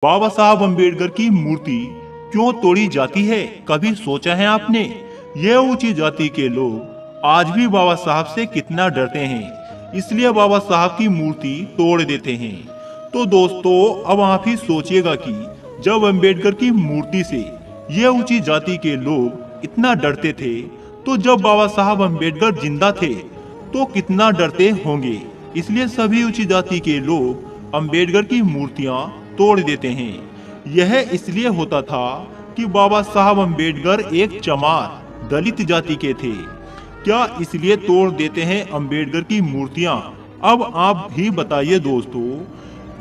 बाबा साहब अम्बेडकर की मूर्ति क्यों तोड़ी जाती है, कभी सोचा है आपने? यह ऊंची जाति के लोग आज भी बाबा साहब से कितना डरते हैं, इसलिए बाबा साहब की मूर्ति तोड़ देते हैं। तो दोस्तों, अब आप ही सोचिएगा कि जब अम्बेडकर की मूर्ति से यह ऊंची जाति के लोग इतना डरते थे, तो जब बाबा साहब अम्बेडकर जिंदा थे तो कितना डरते होंगे। इसलिए सभी ऊंची जाति के लोग अम्बेडकर की मूर्तियां तोड़ देते हैं। यह इसलिए होता था कि बाबा साहब अम्बेडकर एक चमार दलित जाति के थे। क्या इसलिए तोड़ देते हैं अम्बेडकर की मूर्तियां? अब आप भी बताइए दोस्तों।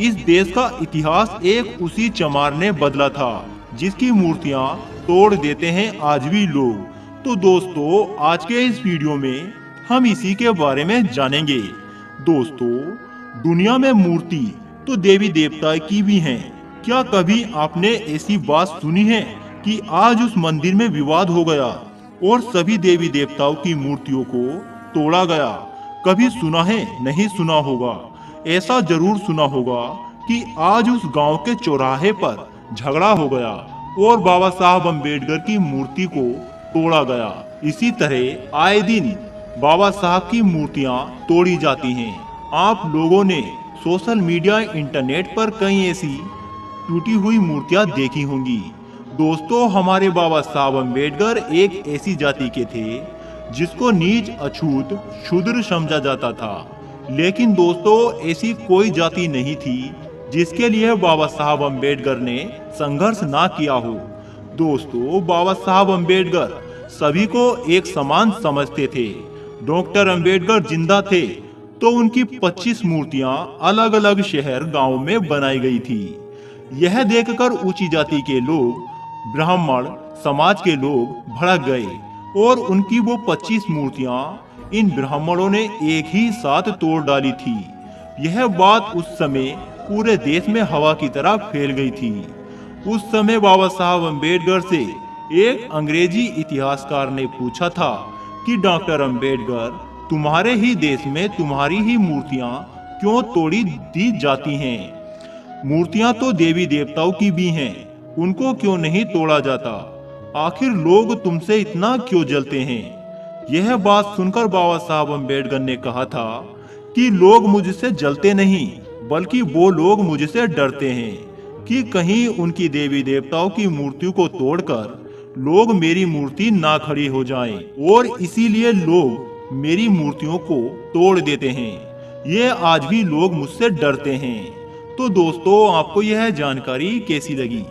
इस देश का इतिहास एक उसी चमार ने बदला था जिसकी मूर्तियां तोड़ देते हैं आज भी लोग। तो दोस्तों, आज के इस वीडियो में हम इसी के बारे में जानेंगे। दोस्तों, दुनिया में मूर्ति तो देवी देवता की भी हैं। क्या कभी आपने ऐसी बात सुनी है कि आज उस मंदिर में विवाद हो गया और सभी देवी देवताओं की मूर्तियों को तोड़ा गया? कभी सुना है? नहीं सुना होगा। ऐसा जरूर सुना होगा कि आज उस गांव के चौराहे पर झगड़ा हो गया और बाबा साहब अम्बेडकर की मूर्ति को तोड़ा गया। इसी तरह आए दिन बाबा साहब की मूर्तियां तोड़ी जाती हैं। आप लोगों ने सोशल मीडिया, इंटरनेट पर कई ऐसी टूटी हुई मूर्तियां देखी होंगी। दोस्तों, हमारे बाबा साहब अम्बेडकर एक ऐसी जाति के थे जिसको नीच, अछूत, शूद्र समझा जाता था। लेकिन दोस्तों, ऐसी कोई जाति नहीं थी जिसके लिए बाबा साहब अम्बेडकर ने संघर्ष ना किया हो। दोस्तों, बाबा साहब अम्बेडकर सभी को एक समान समझते थे। डॉक्टर अम्बेडकर जिंदा थे तो उनकी 25 मूर्तियां अलग अलग शहर, गांव में बनाई गई थी। यह देखकर ऊंची जाति के लोग, ब्राह्मण समाज के लोग भड़क गए और उनकी वो 25 मूर्तियां इन ब्राह्मणों ने एक ही साथ तोड़ डाली थी। यह बात उस समय पूरे देश में हवा की तरह फैल गई थी। उस समय बाबा साहब अम्बेडकर से एक अंग्रेजी इतिहासकार ने पूछा था कि डॉक्टर अम्बेडकर, तुम्हारे ही देश में तुम्हारी ही मूर्तियां क्यों तोड़ी दी जाती हैं? मूर्तियां तो देवी देवताओं की भी हैं, उनको क्यों नहीं तोड़ा जाता? आखिर लोग तुमसे इतना क्यों जलते हैं? यह बात सुनकर बाबा साहब अम्बेडकर ने कहा था कि लोग मुझसे जलते नहीं, बल्कि वो लोग मुझसे डरते हैं कि कहीं उनकी देवी देवताओं की मूर्तियों को तोड़कर लोग मेरी मूर्ति ना खड़ी हो जाएं, और इसीलिए लोग मेरी मूर्तियों को तोड़ देते हैं। ये आज भी लोग मुझसे डरते हैं। तो दोस्तों, आपको यह जानकारी कैसी लगी?